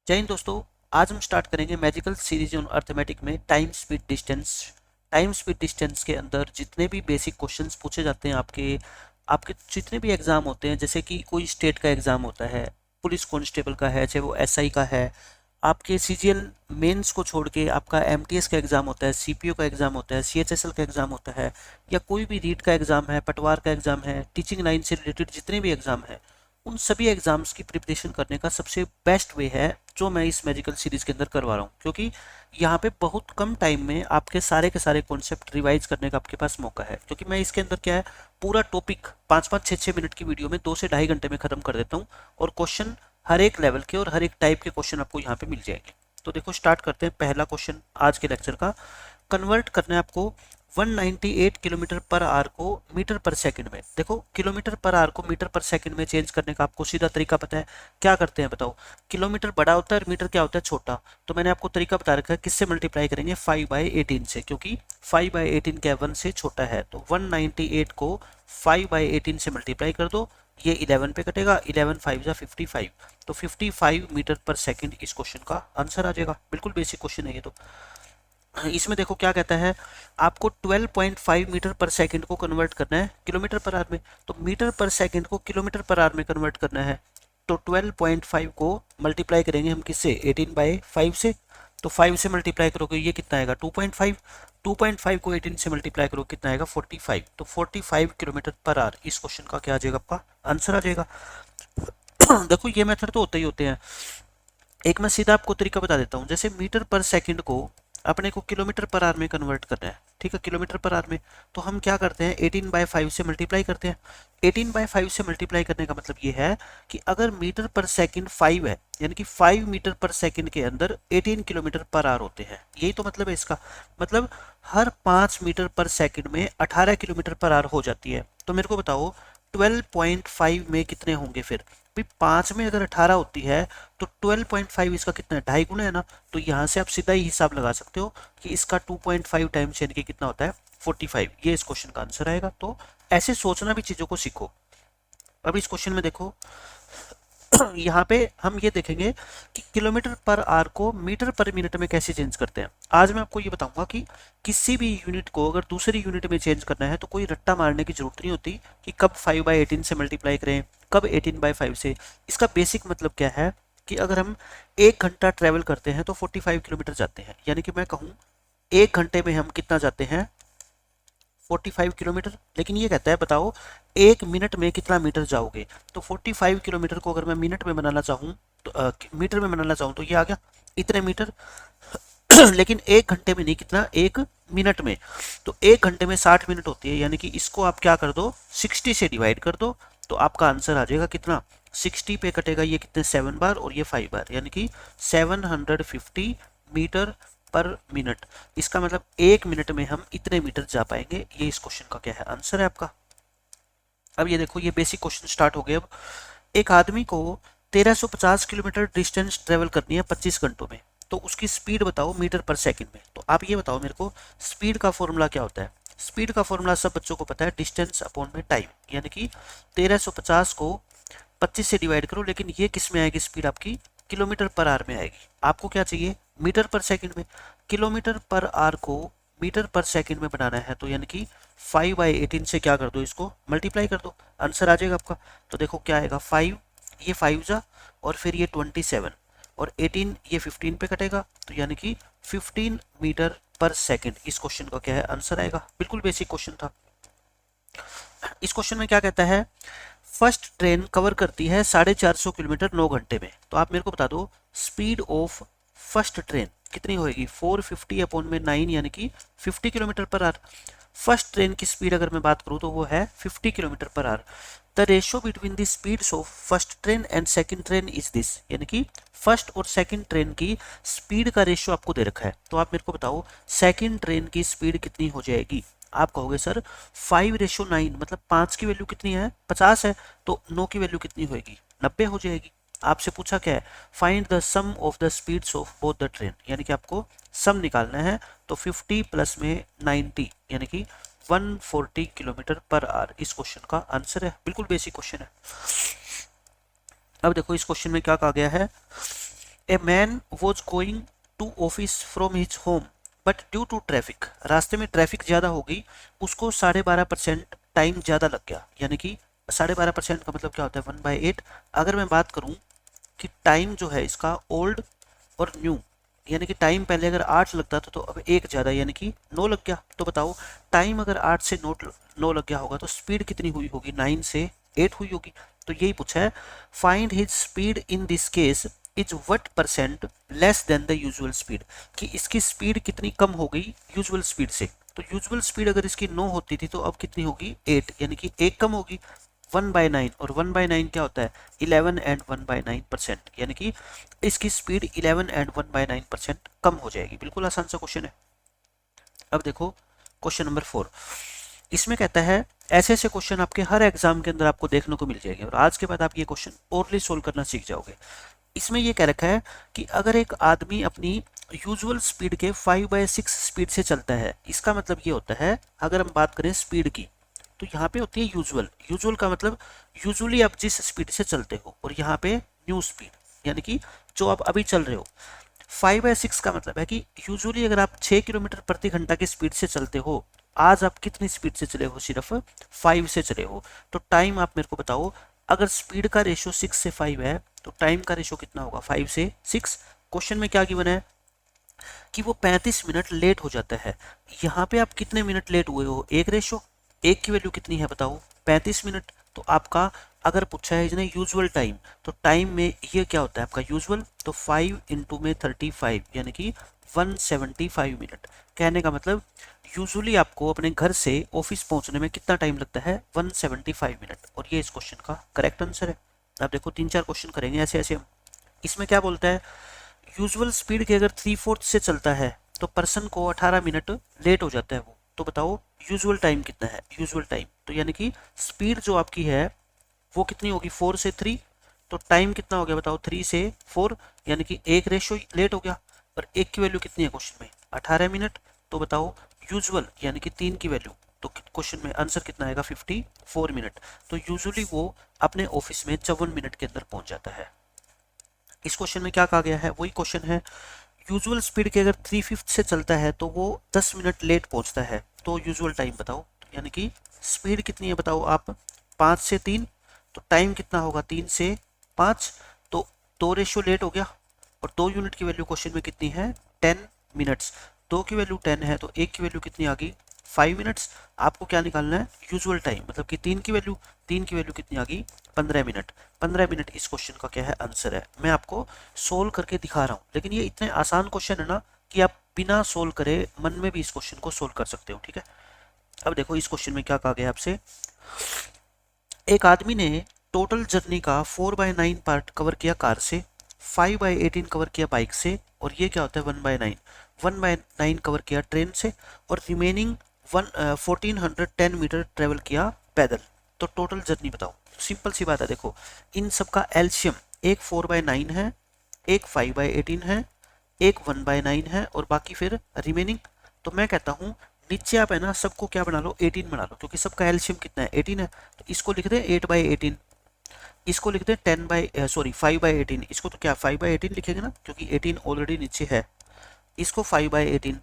जय हिंद दोस्तों। आज हम स्टार्ट करेंगे मैजिकल सीरीज ऑन अर्थमेटिक में time speed distance. Time speed distance के अंदर जितने भी बेसिक क्वेश्चंस पूछे जाते हैं आपके आपके जितने भी एग्जाम होते हैं, जैसे कि कोई स्टेट का एग्जाम होता है, पुलिस कांस्टेबल का है, चाहे वो एसआई का है, आपके सीजीएल मेंस को छोड़ के आपका एमटीएस का एग्जाम होता है, सीपीओ का एग्जाम होता है, सीएचएसएल का एग्जाम होता है, या कोई भी रीट का एग्जाम है, पटवार का एग्जाम है, टीचिंग लाइन से रिलेटेड जितने भी एग्जाम है, उन सभी एग्जाम्स की प्रिपरेशन करने का सबसे बेस्ट वे है जो मैं इस मैजिकल सीरीज के अंदर करवा रहा हूँ, क्योंकि यहाँ पे बहुत कम टाइम में आपके सारे के सारे कॉन्सेप्ट रिवाइज करने का आपके पास मौका है। क्योंकि मैं इसके अंदर क्या है, पूरा टॉपिक 5-5 6-6 मिनट की वीडियो में 2 से ढाई घंटे में खत्म कर देता हूँ, और क्वेश्चन हर एक लेवल के और हर एक टाइप के क्वेश्चन आपको यहाँ पे मिल जाएंगे। तो देखो स्टार्ट करते हैं। पहला क्वेश्चन आज के लेक्चर का, कन्वर्ट करना है आपको 198 किलोमीटर पर आवर को मीटर पर सेकंड में। देखो किलोमीटर पर आवर को मीटर पर सेकंड में चेंज करने का आपको सीधा तरीका पता है। क्या करते हैं बताओ? किलोमीटर बड़ा होता है और मीटर क्या होता है, छोटा। तो मैंने आपको तरीका बता रखा है, किससे मल्टीप्लाई करेंगे, 5/18 से, क्योंकि 5/18 क्या 1 से छोटा है। तो 198 को 5/18 से मल्टीप्लाई कर दो, ये 11 पे कटेगा, 11 5 जा 55, तो 55 मीटर पर सेकंड इस क्वेश्चन का आंसर आ जाएगा। बिल्कुल बेसिक क्वेश्चन है ये तो। इसमें देखो क्या कहता है, आपको 12.5 मीटर पर सेकंड को कन्वर्ट करना है किलोमीटर पर आवर में। तो मीटर पर सेकंड को किलोमीटर पर आवर में कन्वर्ट करना है, तो 12.5 को मल्टीप्लाई करेंगे हम किससे, 18/5 से। तो 5 से मल्टीप्लाई करोगे ये कितना आएगा, 2.5। 2.5 को 18 से मल्टीप्लाई करोगे कितना आएगा, 45। तो 45 किलोमीटर पर आवर इस क्वेश्चन का क्या आ जाएगा, आपका आंसर आ जाएगा। देखो ये मेथड तो होते ही होते हैं। एक मैं सीधा आपको तरीका बता देता हूँ। जैसे मीटर पर सेकंड को अपने को किलोमीटर पर आवर में कन्वर्ट करना है, ठीक है, किलोमीटर पर आवर में, तो हम क्या करते हैं, 18/5 से मल्टीप्लाई करते हैं। 18/5 से मल्टीप्लाई करने का मतलब ये है कि अगर मीटर पर सेकंड 5 है, यानी कि 5 मीटर पर सेकंड के अंदर 18 किलोमीटर पर आवर होते हैं। यही तो मतलब है इसका। मतलब हर 5 मीटर पर सेकंड में 18 किलोमीटर पर आवर हो जाती है। तो मेरे को बताओ 12.5 में कितने होंगे फिर भाई, 5 में अगर 18 होती है तो 12.5 इसका कितना है, 2.5 गुना है ना। तो यहाँ से आप सीधा ही हिसाब लगा सकते हो कि इसका 2.5 टाइम्स यानी कि कितना होता है, 45। ये इस क्वेश्चन का आंसर आएगा। तो ऐसे सोचना भी चीजों को सीखो। अब इस क्वेश्चन में देखो, यहाँ पे हम ये देखेंगे कि किलोमीटर पर आवर को मीटर पर मिनट में कैसे चेंज करते हैं। आज मैं आपको ये बताऊंगा कि किसी भी यूनिट को अगर दूसरी यूनिट में चेंज करना है तो कोई रट्टा मारने की जरूरत नहीं होती कि कब 5/18 से मल्टीप्लाई करें, कब 18/5 से। इसका बेसिक मतलब क्या है कि अगर हम 1 घंटा ट्रेवल करते हैं तो 45 किलोमीटर जाते हैं, यानी कि मैं कहूँ 1 घंटे में हम कितना जाते हैं, 45 किलोमीटर। लेकिन ये कहता है बताओ 1 मिनट में कितना मीटर जाओगे। तो 45 किलोमीटर को अगर मैं मिनट में बनाना चाहूँ तो मीटर में बनाना चाहूँ तो ये आ गया इतने मीटर। लेकिन 1 घंटे में नहीं, कितना, 1 मिनट में। तो 1 घंटे में 60 मिनट होती है, यानी कि इसको आप क्या कर दो, 60 से डिवाइड कर दो, तो आपका आंसर आ जाएगा कितना, 60 पे कटेगा ये कितने, 7 बार और ये 5 बार, यानी कि 750 मीटर पर मिनट। इसका मतलब 1 मिनट में हम इतने मीटर जा पाएंगे। ये इस क्वेश्चन का क्या है, आंसर है आपका। अब ये देखो, ये बेसिक क्वेश्चन स्टार्ट हो गए। अब एक आदमी को 1350 किलोमीटर डिस्टेंस ट्रेवल करनी है 25 घंटों में, तो उसकी स्पीड बताओ मीटर पर सेकंड में। तो आप ये बताओ मेरे को, स्पीड का फॉर्मूला क्या होता है। स्पीड का फॉर्मूला सब बच्चों को पता है, डिस्टेंस अपॉन में टाइम, यानी कि 1350 को 25 से डिवाइड करो, लेकिन ये किस में आएगी स्पीड आपकी, किलोमीटर पर आवर में आएगी। आपको क्या चाहिए, मीटर पर सेकंड में। किलोमीटर पर आवर को मीटर पर सेकंड में बनाना है, तो यानी कि 5/18 से क्या कर दो, इसको मल्टीप्लाई कर दो, आंसर आ जाएगा आपका। तो देखो क्या आएगा, 5, ये 5 जा, और फिर ये 27, और 18 ये 15 पे कटेगा, तो यानी कि 15 मीटर पर सेकंड इस क्वेश्चन का क्या है, आंसर आएगा। बिल्कुल बेसिक क्वेश्चन था। इस क्वेश्चन में क्या कहता है, फर्स्ट ट्रेन कवर करती है 450 किलोमीटर 9 घंटे में। तो आप मेरे को बता दो स्पीड ऑफ फर्स्ट ट्रेन कितनी होगी, 450 अपॉन में 9, यानी कि 50 kilometre per hour. First train की स्पीड अगर मैं बात करूं तो वो है 50 kilometre per hour. The ratio between the speeds of first train and second train is this, यानी कि फर्स्ट और सेकंड ट्रेन की स्पीड का रेशियो आपको दे रखा है। तो आप मेरे को बताओ सेकंड ट्रेन की स्पीड कितनी हो जाएगी। आप कहोगे सर 5:9, मतलब 5 की वैल्यू कितनी है, 50 है, तो 9 की वैल्यू कितनी होगी, 90 हो जाएगी। आपसे पूछा क्या है, find the sum of the speeds of both the train, यानी कि आपको सम निकालना है। तो 50 प्लस में 90, यानी कि 140 किलोमीटर पर आवर इस क्वेश्चन का आंसर है। बिल्कुल बेसिक क्वेश्चन है। अब देखो इस क्वेश्चन में क्या कहा गया है, a man was going to office from his home but due to traffic, रास्ते में ट्रैफिक ज़्यादा हो गई, उसको 12.5% टाइम ज़्यादा लग गया। यानी कि 12.5% का मतलब क्या होता है 1/8। अगर मैं बात करूँ कि टाइम जो है इसका ओल्ड और न्यू, यानी कि टाइम पहले अगर 8 लगता था तो अब एक ज़्यादा यानी कि 9 लग गया। तो बताओ टाइम अगर 8 से 9 लग गया होगा तो स्पीड कितनी हुई होगी, 9 से 8 हुई होगी। तो यही पूछा है, find his speed in this case is what percent less than the usual speed, कि इसकी स्पीड कितनी कम हो गई यूजुअल स्पीड से। तो यूजुअल स्पीड अगर इसकी 9 होती थी तो अब कितनी होगी 8, यानी कि एक कम होगी 1/9। और 1/9 क्या होता है 11 एंड 1/9%, यानी कि इसकी स्पीड 11 एंड 1/9% कम हो जाएगी। बिल्कुल आसान सा क्वेश्चन है। अब देखो क्वेश्चन नंबर 4, इसमें कहता है ऐसे ऐसे क्वेश्चन आपके हर एग्जाम के अंदर आपको देखने को मिल जाएंगे और आज के बाद आप ये क्वेश्चन ओरली सोल्व करना सीख जाओगे। इसमें ये कह रखा है कि अगर एक आदमी अपनी यूजुअल स्पीड के 5/6 स्पीड से चलता है, इसका मतलब ये होता है अगर हम बात करें स्पीड की तो यहाँ पे होती है यूजुअल। यूजुअल का मतलब यूजुअली आप जिस स्पीड से चलते हो, और यहाँ पे न्यू स्पीड यानी कि जो आप अभी चल रहे हो। 5/6 का मतलब है कि यूजुअली अगर आप 6 किलोमीटर प्रति घंटा की स्पीड से चलते हो, आज आप कितनी स्पीड से चले हो, सिर्फ 5 से चले हो। तो टाइम आप मेरे को बताओ, अगर स्पीड का रेशियो 6 से 5 है तो टाइम का रेशियो कितना होगा 5 से 6। क्वेश्चन में क्या गिवन है कि वो 35 मिनट लेट हो जाता है। यहाँ पे आप कितने मिनट लेट हुए हो, एक रेशो, एक की वैल्यू कितनी है बताओ 35 मिनट। तो आपका अगर पूछा है इसने यूजुअल टाइम, तो टाइम में ये क्या होता है आपका यूजुअल, तो 5 इंटू में 35 यानी कि 175 मिनट। कहने का मतलब यूजुअली आपको अपने घर से ऑफिस पहुंचने में कितना टाइम लगता है 175 मिनट। और ये इस क्वेश्चन का करेक्ट आंसर है। अब देखो 3-4 क्वेश्चन करेंगे ऐसे ऐसे हम। इसमें क्या बोलता है, यूजुअल स्पीड के अगर 3/4 से चलता है तो पर्सन को 18 मिनट लेट हो जाता है वो। तो बताओ यूजुअल टाइम कितना है, यूजुअल टाइम तो यानी कि स्पीड जो आपकी है वो कितनी होगी 4 से 3, तो टाइम कितना हो गया बताओ 3 से 4, यानी कि एक रेशो लेट हो गया। और एक की वैल्यू कितनी है क्वेश्चन में 18 मिनट। तो बताओ यूजुअल यानी कि 3 की वैल्यू, तो क्वेश्चन में आंसर कितना आएगा 54 मिनट। तो यूजुअली वो अपने ऑफिस में 54 मिनट के अंदर पहुंच जाता है। इस क्वेश्चन में क्या कहा गया है, वही क्वेश्चन है, यूजुअल स्पीड के अगर 3/5 से चलता है तो वो 10 मिनट लेट पहुंचता है। तो यूजुअल टाइम बताओ, यानी कि स्पीड कितनी है बताओ आप 5 से 3, तो टाइम कितना होगा 3 से 5, तो 2 रेशियो लेट हो गया। और 2 यूनिट की वैल्यू क्वेश्चन में कितनी है 10 मिनट्स। 2 की वैल्यू 10 है तो 1 की वैल्यू कितनी आ गई 5 मिनट्स। आपको क्या निकालना है यूजुअल टाइम, मतलब कि 3 की वैल्यू कितनी आ गई 15 मिनट। 15 मिनट इस क्वेश्चन का क्या है आंसर है। मैं आपको सोल्व करके दिखा रहा हूँ, लेकिन ये इतने आसान क्वेश्चन है ना कि आप बिना सोल्व करे मन में भी इस क्वेश्चन को सोल्व कर सकते हो। ठीक है, अब देखो इस क्वेश्चन में क्या कहा गया आपसे, एक आदमी ने टोटल जर्नी का 4/9 पार्ट कवर किया कार से, 5/18 कवर किया बाइक से, और ये क्या होता है 1/9 कवर किया ट्रेन से, और रिमेनिंग 1410 मीटर ट्रेवल किया पैदल। तो टोटल जर्नी बताओ। सिंपल सी बात है, देखो इन सब का एल्शियम, एक 4/9 है, एक 5/18 है, एक 1/9 है, और बाकी फिर रिमेनिंग। तो मैं कहता हूँ नीचे आप है ना सबको क्या बना लो 18 बना लो, क्योंकि सबका एल्शियम कितना है 18 है। तो इसको लिख दे 8/18, इसको लिख दे 5/18, इसको तो क्या 5/18 लिखेंगे ना क्योंकि 18 ऑलरेडी नीचे है, इसको 5/18,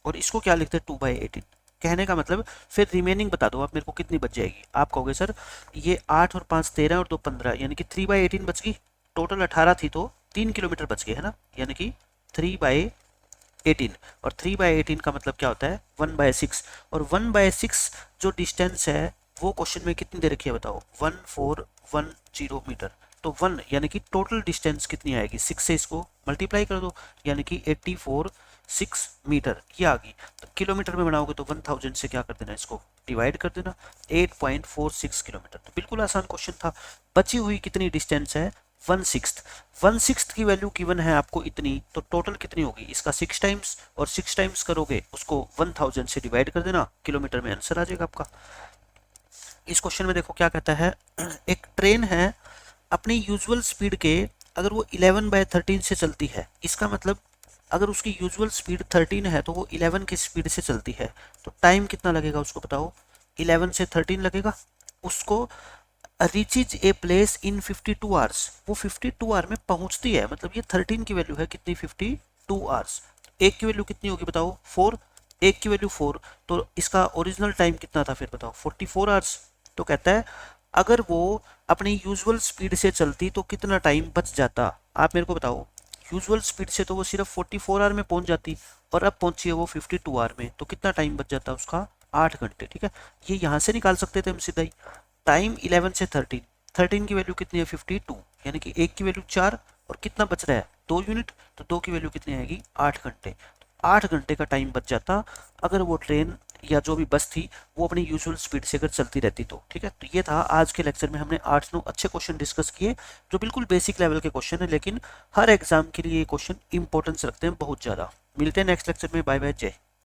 और इसको क्या लिखते हैं 2/18। कहने का मतलब फिर रिमेनिंग बता दो आप मेरे को कितनी बच जाएगी। आप कहोगे सर ये 8 और 5 13 और 2 15, यानी कि 3/18 बच गई। टोटल 18 थी तो 3 किलोमीटर बच गए है ना, यानी कि 3/18। और 3/18 का मतलब क्या होता है 1/6, और 1/6 जो डिस्टेंस है वो क्वेश्चन में कितनी दे रखी है बताओ 1410 मीटर। तो 1 यानी कि टोटल डिस्टेंस कितनी आएगी 6 से इसको मल्टीप्लाई कर दो, यानी कि 84 मीटर ये आ गई। तो किलोमीटर में बनाओगे तो 1000 से क्या कर देना इसको डिवाइड कर देना, 8.46 किलोमीटर। तो बिल्कुल आसान क्वेश्चन था। बची हुई कितनी डिस्टेंस है 1/6 की वैल्यू गिवन है आपको इतनी, तो टोटल कितनी होगी इसका 6 टाइम्स, और 6 टाइम्स करोगे उसको 1000 से डिवाइड कर देना, किलोमीटर में आंसर आ जाएगा आपका। इस क्वेश्चन में देखो क्या कहता है, एक ट्रेन है अपनी यूजुअल स्पीड के अगर वो 11/13 से चलती है, इसका मतलब अगर उसकी यूजुअल स्पीड 13 है तो वो 11 की स्पीड से चलती है। तो टाइम कितना लगेगा उसको बताओ 11 से 13 लगेगा उसको reaches a place in 52 hours, वो 52 आवर में पहुंचती है, मतलब ये 13 की वैल्यू है कितनी, 52 आवर्स। एक की वैल्यू कितनी होगी बताओ, 4, एक की वैल्यू 4, तो इसका ओरिजिनल टाइम कितना था फिर बताओ, 44 आवर्स। तो कहता है अगर वो अपनी यूजुअल स्पीड से चलती तो कितना टाइम बच जाता, आप मेरे को बताओ। यूजुअल स्पीड से तो वो सिर्फ 44 आवर में पहुंच जाती, और अब पहुंची है वो 52 आवर में, तो कितना टाइम बच जाता उसका, 8 घंटे। ठीक है, ये यहाँ से निकाल सकते थे हम सीधा ही। टाइम 11 से 13, 13 की वैल्यू कितनी है 52, यानी कि एक की वैल्यू 4, और कितना बच रहा है 2 यूनिट, तो 2 की वैल्यू कितनी आएगी 8 घंटे। 8 घंटे का टाइम बच जाता अगर वो ट्रेन या जो भी बस थी वो अपनी यूजुअल स्पीड से अगर चलती रहती तो। ठीक है, तो ये था आज के लेक्चर में, हमने 8-9 अच्छे क्वेश्चन डिस्कस किए जो बिल्कुल बेसिक लेवल के क्वेश्चन है, लेकिन हर एग्जाम के लिए ये क्वेश्चन इंपॉर्टेंस रखते हैं बहुत ज़्यादा। मिलते हैं नेक्स्ट लेक्चर में, बाय बाय, जय।